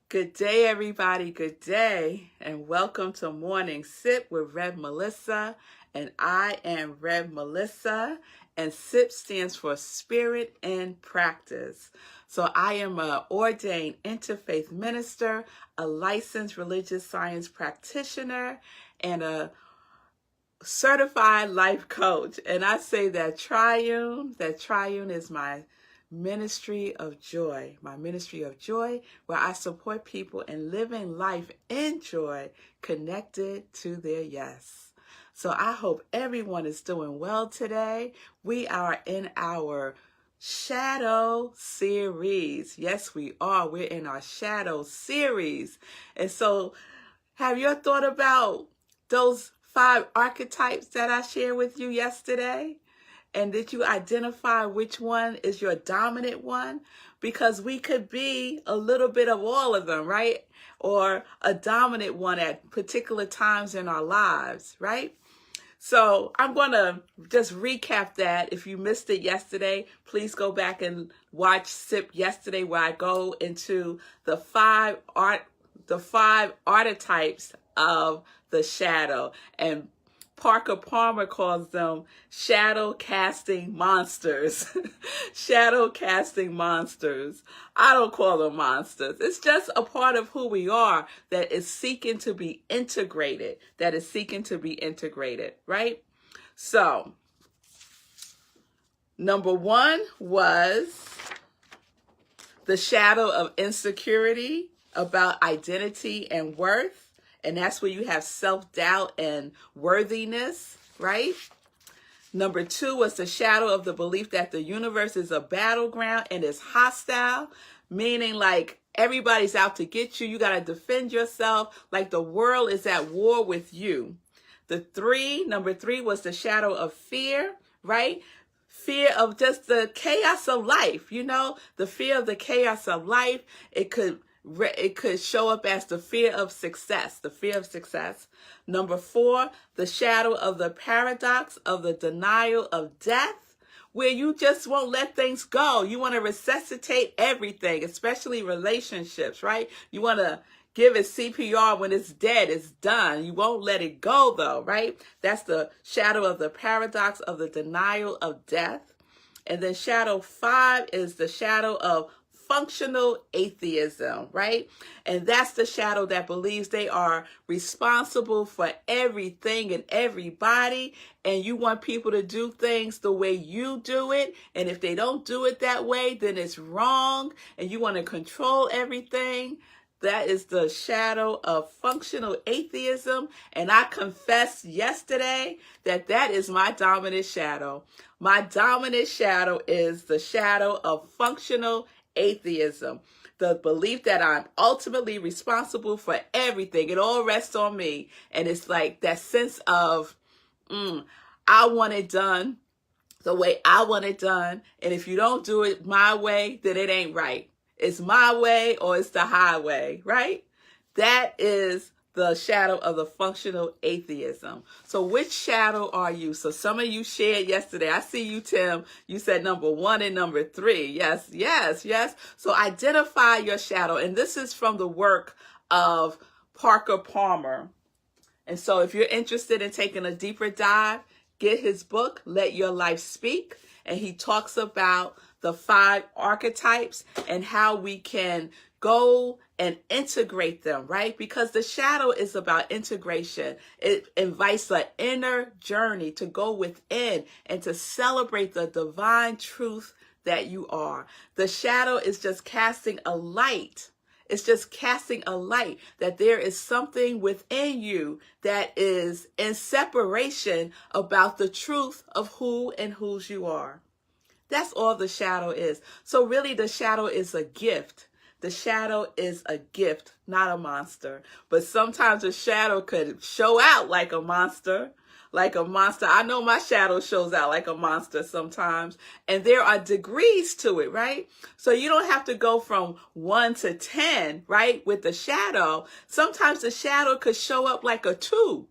Good day, everybody. Good day, and welcome to Morning Sip with Rev Melissa. And I am Rev Melissa, and SIP stands for Spirit in Practice. So I am an ordained interfaith minister, a licensed religious science practitioner, and a certified life coach. And I say that triune is my ministry of joy, where I support people in living life in joy, connected to their yes. So I hope everyone is doing well today. We are in our shadow series. Yes, we are. We're in our shadow series. And so have you thought about those 5 archetypes that I shared with you yesterday? And did you identify which one is your dominant one? Because we could be a little bit of all of them, right? Or a dominant one at particular times in our lives, right? So I'm going to just recap that. If you missed it yesterday, please go back and watch SIP yesterday, where I go into the five archetypes of the shadow. And Parker Palmer calls them shadow casting monsters. Shadow casting monsters. I don't call them monsters. It's just a part of who we are that is seeking to be integrated. Right? So, number 1 was the shadow of insecurity about identity and worth. And that's where you have self-doubt and worthiness, right? Number 2 was the shadow of the belief that the universe is a battleground and is hostile, meaning like everybody's out to get you. You got to defend yourself, like the world is at war with you. Number 3 was the shadow of fear, right? Fear of just the chaos of life, the fear of the chaos of life. It could show up as the fear of success, Number 4, the shadow of the paradox of the denial of death, where you just won't let things go. You want to resuscitate everything, especially relationships, right? You want to give it CPR when it's dead, it's done. You won't let it go though, right? That's the shadow of the paradox of the denial of death. And then shadow 5 is the shadow of functional atheism, right? And that's the shadow that believes they are responsible for everything and everybody, and you want people to do things the way you do it, and if they don't do it that way, then it's wrong, and you want to control everything. That is the shadow of functional atheism, and I confessed yesterday that is my dominant shadow. My dominant shadow is the shadow of functional atheism, the belief that I'm ultimately responsible for everything. It all rests on me. And it's like that sense of, I want it done the way I want it done. And if you don't do it my way, then it ain't right. It's my way or it's the highway, right? That is the shadow of the functional atheism. So which shadow are you? So some of you shared yesterday. I see you, Tim. You said number 1 and number 3. Yes. So identify your shadow. And this is from the work of Parker Palmer. And so if you're interested in taking a deeper dive, get his book, Let Your Life Speak. And he talks about the 5 archetypes and how we can go and integrate them, right? Because the shadow is about integration. It invites an inner journey to go within and to celebrate the divine truth that you are. The shadow is just casting a light. It's just casting a light that there is something within you that is in separation about the truth of who and whose you are. That's all the shadow is. So really the shadow is a gift. The shadow is a gift, not a monster. But sometimes the shadow could show out like a monster. I know my shadow shows out like a monster sometimes. And there are degrees to it, right? So you don't have to go from 1 to 10, right? With the shadow. Sometimes the shadow could show up like a 2.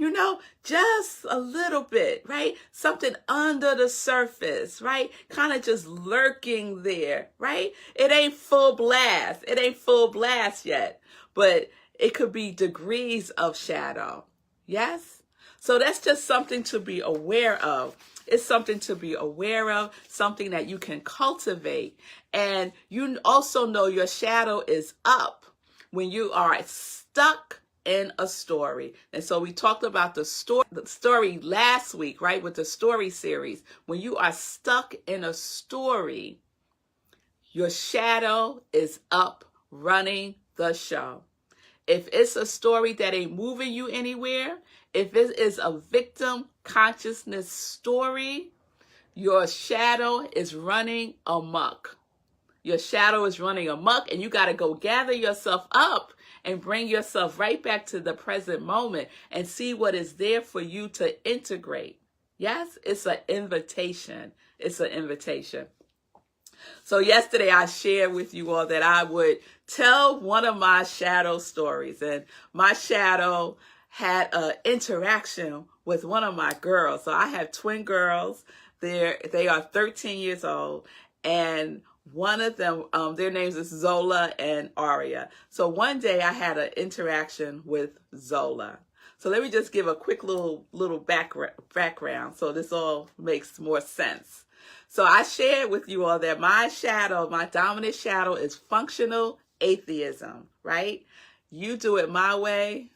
You know, just a little bit, right? Something under the surface, right? Kind of just lurking there, right? It ain't full blast. It ain't full blast yet, but it could be degrees of shadow. Yes? So that's just something to be aware of. It's something to be aware of, something that you can cultivate. And you also know your shadow is up when you are stuck in a story. And so we talked about the story last week, right? With the story series. When you are stuck in a story, your shadow is up running the show. If it's a story that ain't moving you anywhere, if it is a victim consciousness story, your shadow is running amok. Your shadow is running amok, and you got to go gather yourself up and bring yourself right back to the present moment and see what is there for you to integrate. Yes, it's an invitation. It's an invitation. So yesterday I shared with you all that I would tell one of my shadow stories, and my shadow had an interaction with one of my girls. So I have twin girls. They are 13 years old, and one of them, their names is Zola and Aria. So one day I had an interaction with Zola. So let me just give a quick little background so this all makes more sense. So I shared with you all that my shadow, my dominant shadow, is functional atheism, right? You do it my way,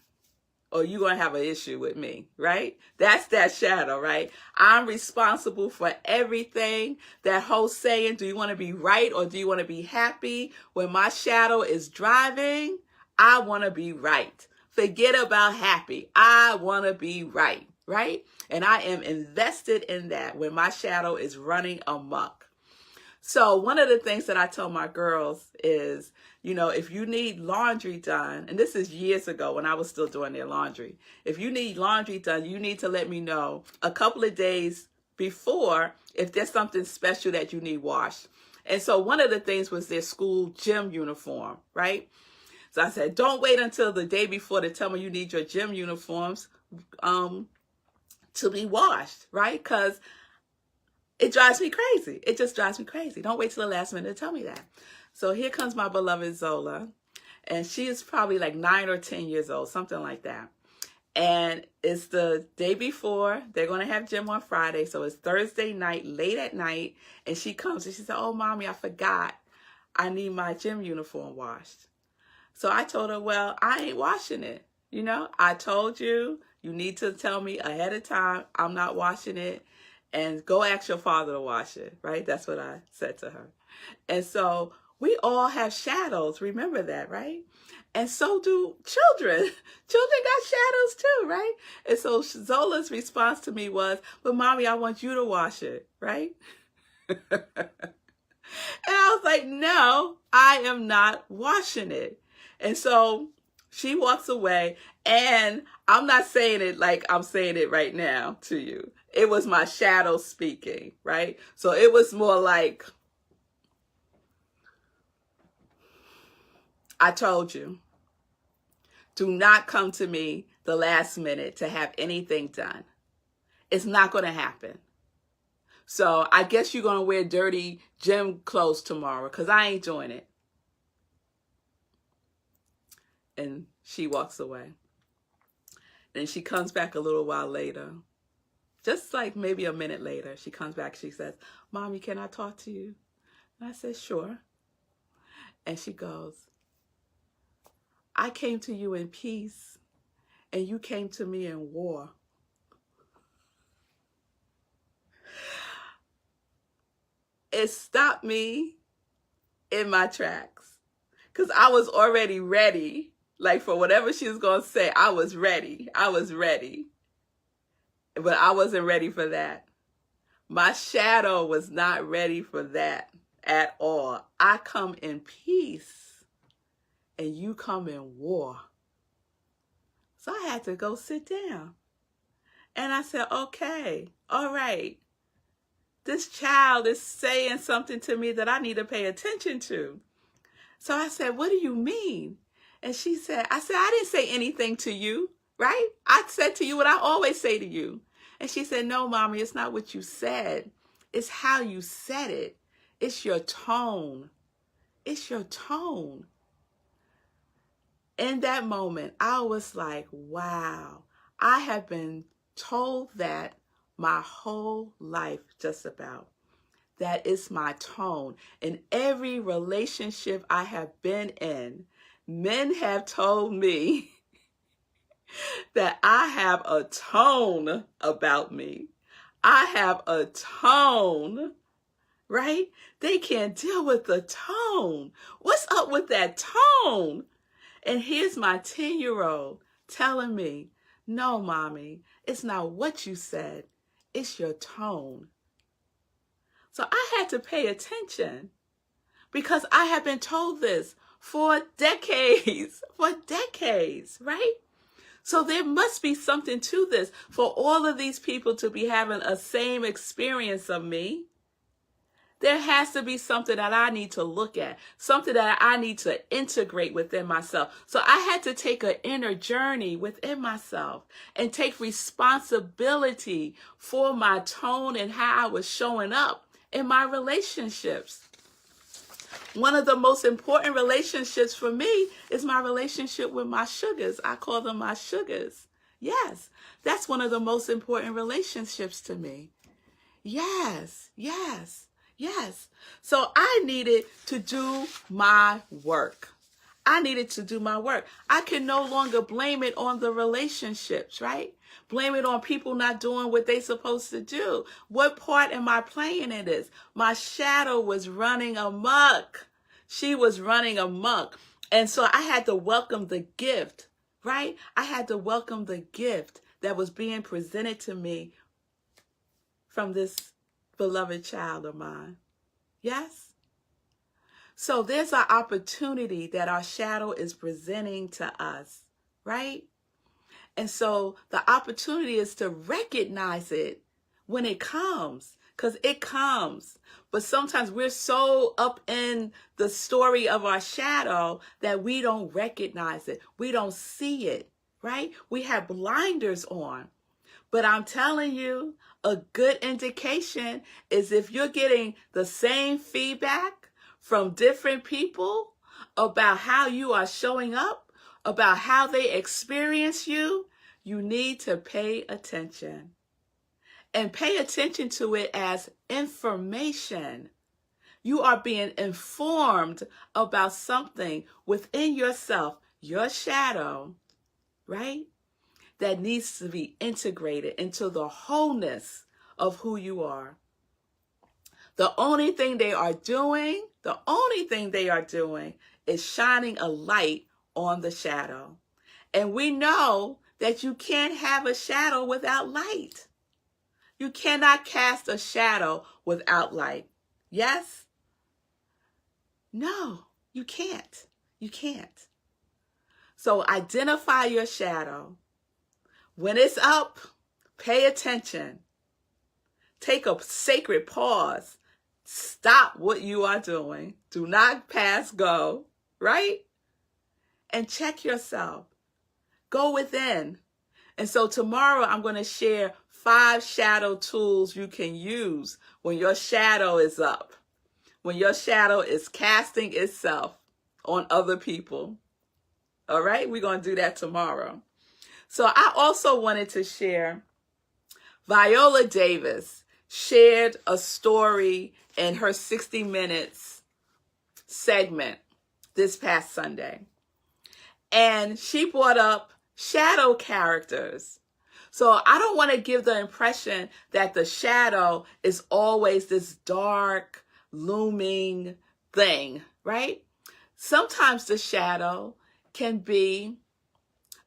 or you're going to have an issue with me, right? That's that shadow, right? I'm responsible for everything. That whole saying, do you want to be right or do you want to be happy? When my shadow is driving, I want to be right. Forget about happy. I want to be right, right? And I am invested in that when my shadow is running amok. So one of the things that I tell my girls is, you know, if you need laundry done, and this is years ago when I was still doing their laundry, if you need laundry done, you need to let me know a couple of days before if there's something special that you need washed. And so one of the things was their school gym uniform, right? So I said, don't wait until the day before to tell me you need your gym uniforms to be washed, right? Because it drives me crazy. It just drives me crazy. Don't wait till the last minute to tell me that. So here comes my beloved Zola, and she is probably like 9 or 10 years old, something like that. And it's the day before. They're going to have gym on Friday, so it's Thursday night, late at night, and she comes and she said, oh, Mommy, I forgot. I need my gym uniform washed. So I told her, well, I ain't washing it. You know, I told you, you need to tell me ahead of time. I'm not washing it. And go ask your father to wash it, right? That's what I said to her. And so we all have shadows. Remember that, right? And so do children. Children got shadows too, right? And so Zola's response to me was, but Mommy, I want you to wash it, right? And I was like, no, I am not washing it. And so she walks away, and I'm not saying it like I'm saying it right now to you. It was my shadow speaking, right? So it was more like, I told you, do not come to me the last minute to have anything done. It's not going to happen. So I guess you're going to wear dirty gym clothes tomorrow because I ain't doing it. And she walks away. Then she comes back a little while later. Just like maybe a minute later, she comes back. She says, Mommy, can I talk to you? And I said, sure. And she goes, I came to you in peace, and you came to me in war. It stopped me in my tracks because I was already ready. Like for whatever she was going to say, I was ready. I was ready. But I wasn't ready for that. My shadow was not ready for that at all. I come in peace, and you come in war. So I had to go sit down. And I said, okay, all right. This child is saying something to me that I need to pay attention to. So I said, what do you mean? And she said, I didn't say anything to you. right? I said to you what I always say to you. And she said, no, mommy, it's not what you said. It's how you said it. It's your tone. It's your tone. In that moment, I was like, wow, I have been told that my whole life, just about. That is my tone. In every relationship I have been in, men have told me that I have a tone about me. I have a tone, right? They can't deal with the tone. What's up with that tone? And here's my 10-year-old telling me, no, mommy, it's not what you said. It's your tone. So I had to pay attention because I have been told this for decades, right? So there must be something to this for all of these people to be having a same experience of me. There has to be something that I need to look at, something that I need to integrate within myself. So I had to take an inner journey within myself and take responsibility for my tone and how I was showing up in my relationships. One of the most important relationships for me is my relationship with my sugars. I call them my sugars. Yes, that's one of the most important relationships to me. Yes. So I needed to do my work. I can no longer blame it on the relationships, right? Blame it on people not doing what they're supposed to do. What part am I playing in this? My shadow was running amok. She was running amok. And so I had to welcome the gift, right? I had to welcome the gift that was being presented to me from this beloved child of mine. Yes? So there's an opportunity that our shadow is presenting to us, right? And so the opportunity is to recognize it when it comes, because it comes. But sometimes we're so up in the story of our shadow that we don't recognize it. We don't see it, right? We have blinders on. But I'm telling you, a good indication is if you're getting the same feedback from different people about how you are showing up, about how they experience you, you need to pay attention. And pay attention to it as information. You are being informed about something within yourself, your shadow, right? That needs to be integrated into the wholeness of who you are. The only thing they are doing is shining a light on the shadow. And we know that you can't have a shadow without light. You cannot cast a shadow without light. Yes? No, you can't. You can't. So identify your shadow. When it's up, pay attention. Take a sacred pause. Stop what you are doing. Do not pass go, right? And check yourself. Go within. And so tomorrow I'm going to share 5 shadow tools you can use when your shadow is up, when your shadow is casting itself on other people. All right? We're going to do that tomorrow. So I also wanted to share, Viola Davis shared a story in her 60 Minutes segment this past Sunday. And she brought up shadow characters. So I don't want to give the impression that the shadow is always this dark, looming thing, right? Sometimes the shadow can be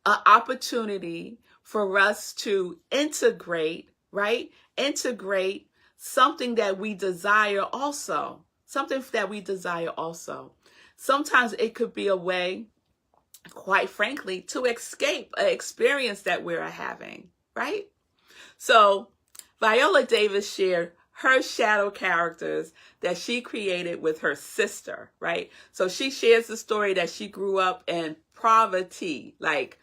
an opportunity for us to integrate, right? Integrate something that we desire also. Something that we desire also. Sometimes it could be a way, quite frankly, to escape an experience that we're having, right? So Viola Davis shared her shadow characters that she created with her sister, right? So she shares the story that she grew up in poverty, like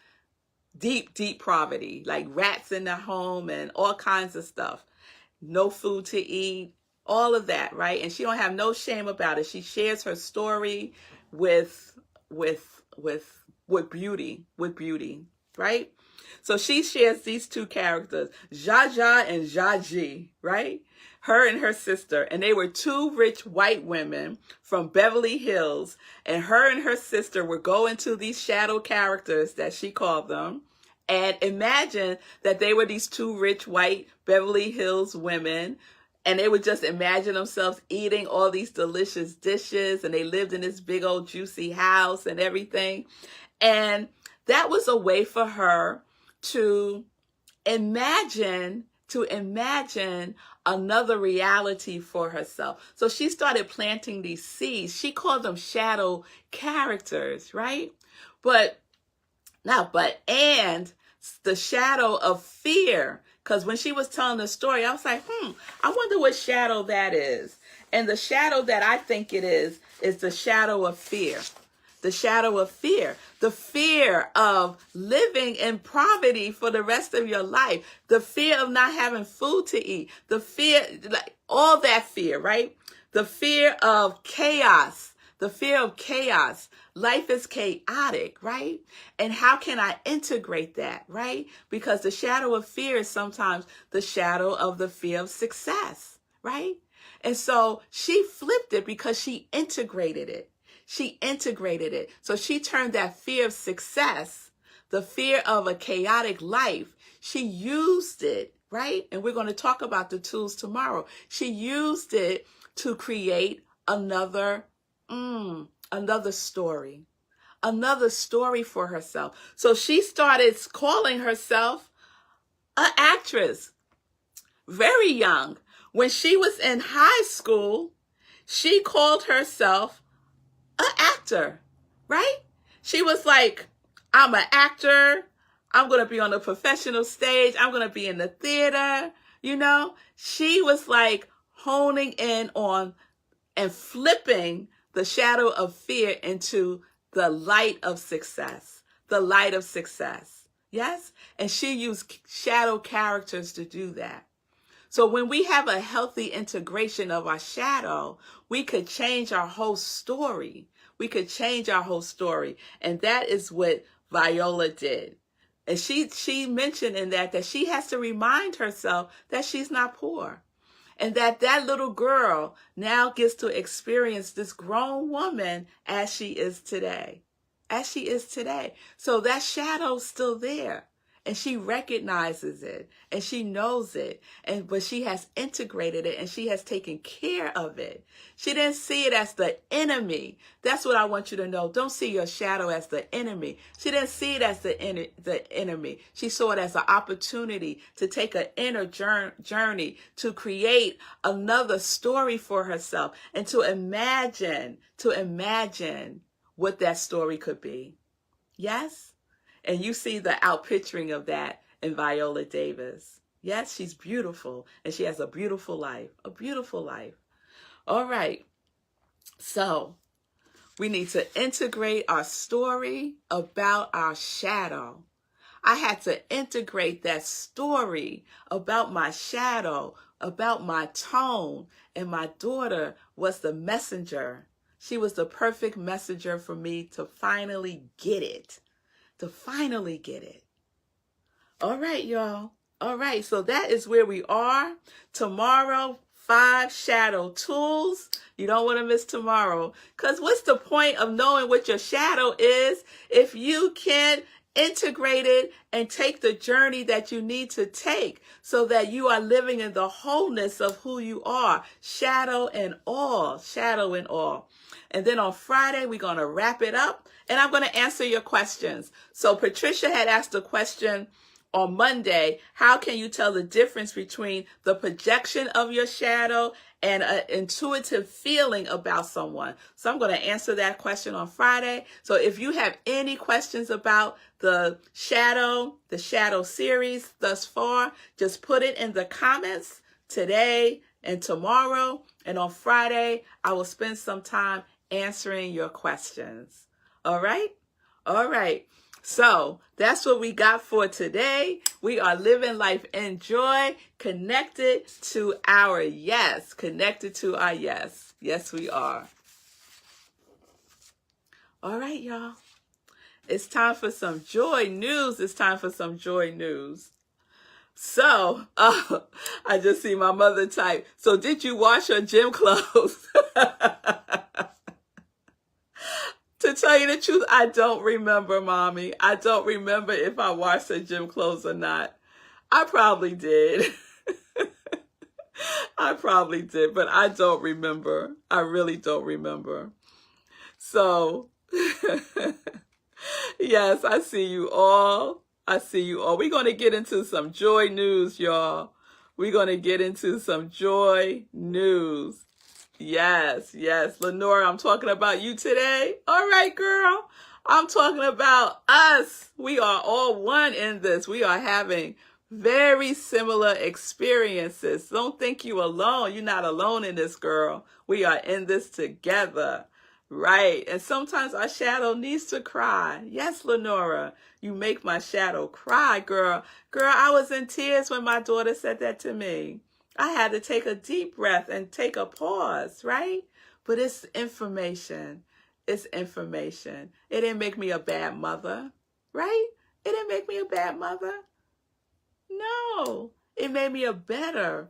deep, deep poverty, like rats in the home and all kinds of stuff. No food to eat, all of that, right? And she don't have no shame about it. She shares her story with beauty, right? So she shares these two characters, Jaja and Jaji, right? Her and her sister, and they were two rich white women from Beverly Hills, and her and her sister would go into these shadow characters that she called them, and imagine that they were these two rich white Beverly Hills women, and they would just imagine themselves eating all these delicious dishes, and they lived in this big old juicy house and everything. And that was a way for her to imagine another reality for herself. So she started planting these seeds. She called them shadow characters, right? And the shadow of fear, because when she was telling the story, I was like, I wonder what shadow that is. And the shadow that I think it is the shadow of fear. The shadow of fear, the fear of living in poverty for the rest of your life, the fear of not having food to eat, the fear, like all that fear, right? The fear of chaos, Life is chaotic, right? And how can I integrate that, right? Because the shadow of fear is sometimes the shadow of the fear of success, right? And so she flipped it because she integrated it. So she turned that fear of success, the fear of a chaotic life, she used it, right? And we're going to talk about the tools tomorrow. She used it to create another story for herself. So she started calling herself an actress very young. When she was in high school, she called herself an actor, right? She was like, I'm an actor. I'm going to be on the professional stage. I'm going to be in the theater. She was like honing in on and flipping the shadow of fear into the light of success, Yes. And she used shadow characters to do that. So when we have a healthy integration of our shadow, we could change our whole story. And that is what Viola did. And she mentioned in that she has to remind herself that she's not poor. And that little girl now gets to experience this grown woman as she is today. So that shadow's still there. And she recognizes it and she knows it, but she has integrated it and she has taken care of it. She didn't see it as the enemy. That's what I want you to know. Don't see your shadow as the enemy. She didn't see it as the enemy. She saw it as an opportunity to take an inner journey, to create another story for herself, and to imagine what that story could be. Yes? And you see the outpicturing of that in Viola Davis. Yes, she's beautiful and she has a beautiful life. All right. So we need to integrate our story about our shadow. I had to integrate that story about my shadow, about my tone, and my daughter was the messenger. She was the perfect messenger for me to finally get it. All right, y'all. All right, so that is where we are. Tomorrow, 5 shadow tools. You don't want to miss tomorrow. Because what's the point of knowing what your shadow is if you can't integrate it and take the journey that you need to take so that you are living in the wholeness of who you are, shadow and all. And then on Friday, we're going to wrap it up and I'm going to answer your questions. So Patricia had asked a question on Monday, how can you tell the difference between the projection of your shadow and an intuitive feeling about someone? So I'm going to answer that question on Friday. So if you have any questions about the shadow series thus far, just put it in the comments today and tomorrow. And on Friday, I will spend some time answering your questions. All right? All right. So that's what we got for today. We are living life in joy, connected to our yes. Connected to our yes. Yes, we are. All right, y'all. It's time for some joy news. It's time for some joy news. So, I just see my mother type. So did you wash your gym clothes? To tell you the truth, I don't remember, Mommy. I don't remember if I washed the gym clothes or not. I probably did. I probably did, but I don't remember. I really don't remember. So, yes, I see you all. I see you all. We're going to get into some joy news, y'all. We're going to get into some joy news. Yes, yes. Lenora, I'm talking about you today. All right, girl. I'm talking about us. We are all one in this. We are having very similar experiences. Don't think you alone. You're not alone in this, girl. We are in this together. Right. And sometimes our shadow needs to cry. Yes, Lenora, you make my shadow cry, girl. Girl, I was in tears when my daughter said that to me. I had to take a deep breath and take a pause, right? But it's information. It's information. It didn't make me a bad mother, right? It didn't make me a bad mother. No, it made me a better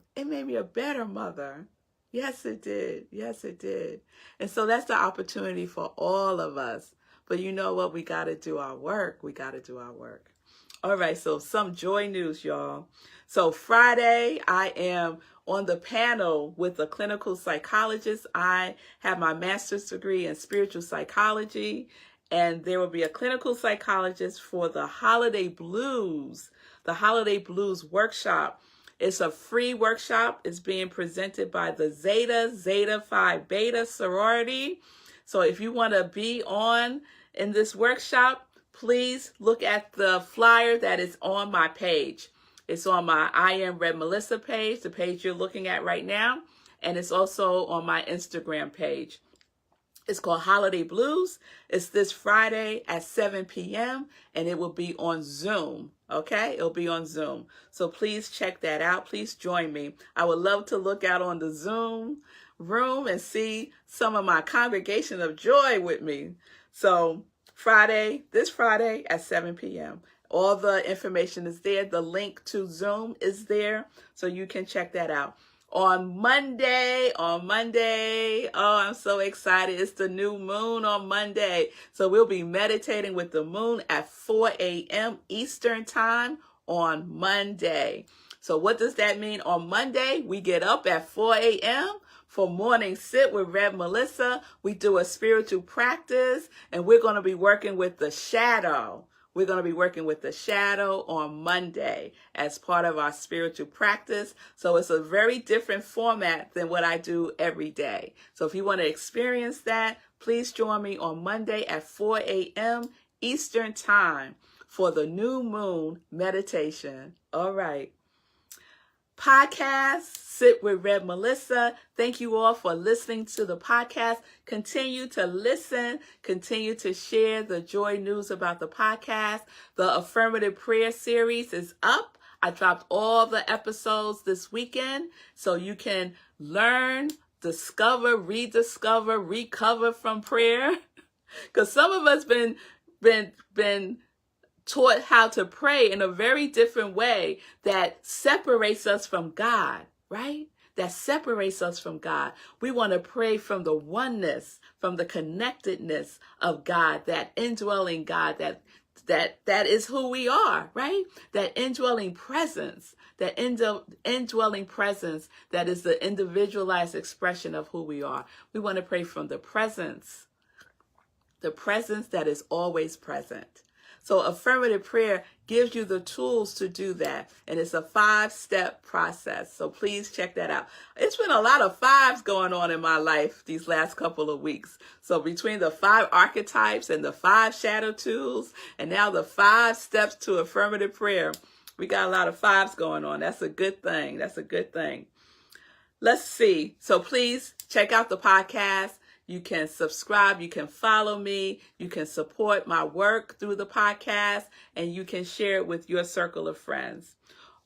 mother. Yes, it did. Yes, it did. And so that's the opportunity for all of us. But you know what? We got to do our work. We got to do our work. All right, so some joy news, y'all. So Friday, I am on the panel with a clinical psychologist. I have my master's degree in spiritual psychology, and there will be a clinical psychologist for the Holiday Blues workshop. It's a free workshop. It's being presented by the Zeta Phi Beta sorority. So if you want to be on in this workshop, please look at the flyer that is on my page. It's on my I Am Red Melissa page, the page you're looking at right now, and it's also on my Instagram page. It's called Holiday Blues. It's this Friday at 7 p.m. and it will be on Zoom. Okay, it'll be on Zoom. So please check that out. Please join me. I would love to look out on the Zoom room and see some of my congregation of joy with me. So this Friday at 7 p.m. All the information is there. The link to Zoom is there, so you can check that out. On Monday, oh, I'm so excited. It's the new moon on Monday. So we'll be meditating with the moon at 4 a.m. Eastern time on Monday. So what does that mean? On Monday, we get up at 4 a.m. for morning sit with Red Melissa. We do a spiritual practice, and we're going to be working with the shadow. We're going to be working with the shadow on Monday as part of our spiritual practice. So it's a very different format than what I do every day. So if you want to experience that, please join me on Monday at 4 a.m. Eastern time for the new moon meditation. All right. Podcast, Sit with Red Melissa. Thank you all for listening to the podcast. Continue to listen. Continue to share the joy news about the podcast. The Affirmative Prayer Series is up. I dropped all the episodes this weekend so you can learn, discover, rediscover, recover from prayer. Because some of us been taught how to pray in a very different way that separates us from God, right? That separates us from God. We want to pray from the oneness, from the connectedness of God, that indwelling God, that is who we are, right? That indwelling presence, that indwelling presence that is the individualized expression of who we are. We want to pray from the presence that is always present. So affirmative prayer gives you the tools to do that. And it's a 5-step process. So please check that out. It's been a lot of 5s going on in my life these last couple of weeks. So between the 5 archetypes and the 5 shadow tools, and now the 5 steps to affirmative prayer, we got a lot of 5s going on. That's a good thing. That's a good thing. Let's see. So please check out the podcast. You can subscribe, you can follow me, you can support my work through the podcast, and you can share it with your circle of friends.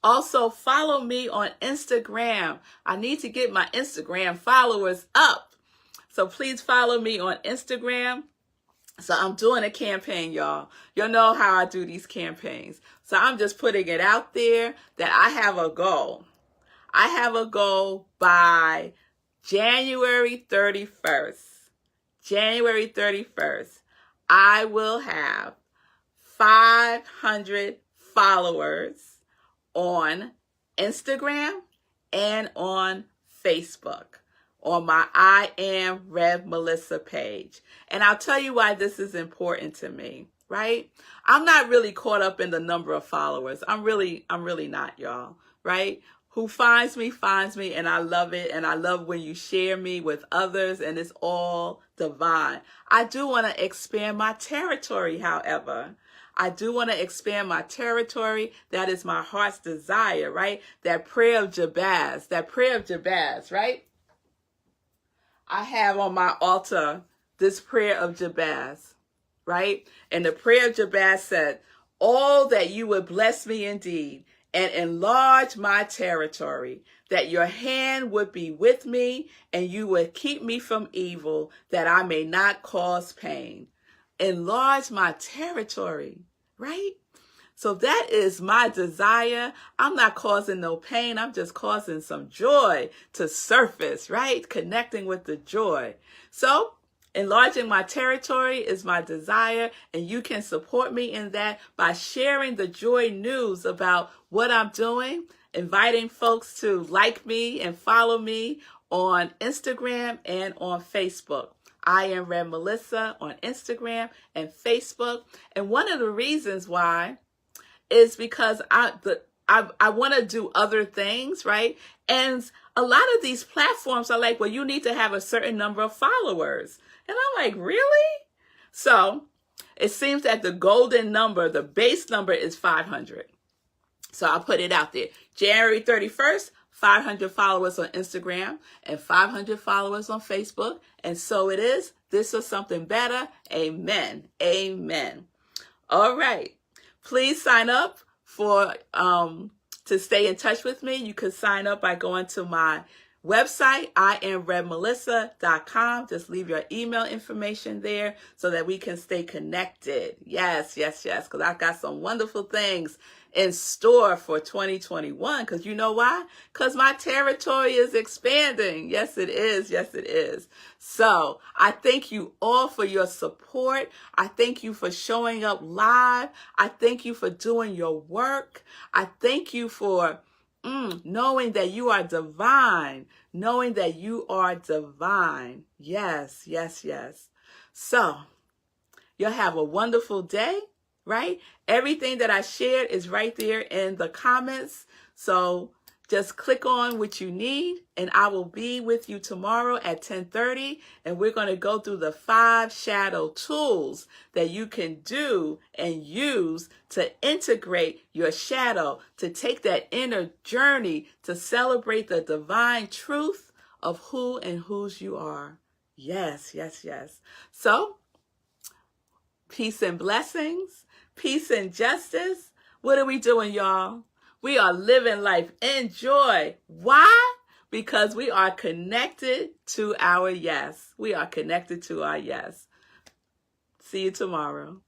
Also, follow me on Instagram. I need to get my Instagram followers up. So please follow me on Instagram. So I'm doing a campaign, y'all. You'll know how I do these campaigns. So I'm just putting it out there that I have a goal. I have a goal by January 31st. January 31st, I will have 500 followers on Instagram and on Facebook on my I Am Rev Melissa page. And I'll tell you why this is important to me, right? I'm not really caught up in the number of followers. I'm really not, y'all, right? Who finds me, and I love it. And I love when you share me with others, and it's all divine. I do want to expand my territory, however. I do want to expand my territory. That is my heart's desire, right? That prayer of Jabez, right? I have on my altar this prayer of Jabez, right? And the prayer of Jabez said, "Oh, that you would bless me indeed and enlarge my territory, that your hand would be with me and you would keep me from evil, that I may not cause pain." Enlarge my territory, right? So that is my desire. I'm not causing no pain. I'm just causing some joy to surface, right? Connecting with the joy. So enlarging my territory is my desire, and you can support me in that by sharing the joy news about what I'm doing, inviting folks to like me and follow me on Instagram and on Facebook. I Am Rev Melissa on Instagram and Facebook. And one of the reasons why is because I want to do other things, right? And a lot of these platforms are like, well, you need to have a certain number of followers. And I'm like, really? So it seems that the golden number, the base number is 500. So I'll put it out there. January 31st, 500 followers on Instagram and 500 followers on Facebook. And so it is. This is something better. Amen. Amen. All right. Please sign up for to stay in touch with me. You can sign up by going to my website, iamrevmelissa.com. Just leave your email information there so that we can stay connected. Yes, because I've got some wonderful things in store for 2021. Because you know why? Because my territory is expanding. Yes, it is. Yes, it is. So I thank you all for your support. I thank you for showing up live. I thank you for doing your work. I thank you for knowing that you are divine. Knowing that you are divine. Yes. So you'll have a wonderful day. Right? Everything that I shared is right there in the comments. So just click on what you need, and I will be with you tomorrow at 10:30. And we're going to go through the 5 shadow tools that you can do and use to integrate your shadow, to take that inner journey, to celebrate the divine truth of who and whose you are. Yes. So peace and blessings. Peace and justice. What are we doing, y'all? We are living life in joy. Why? Because we are connected to our yes. We are connected to our yes. See you tomorrow.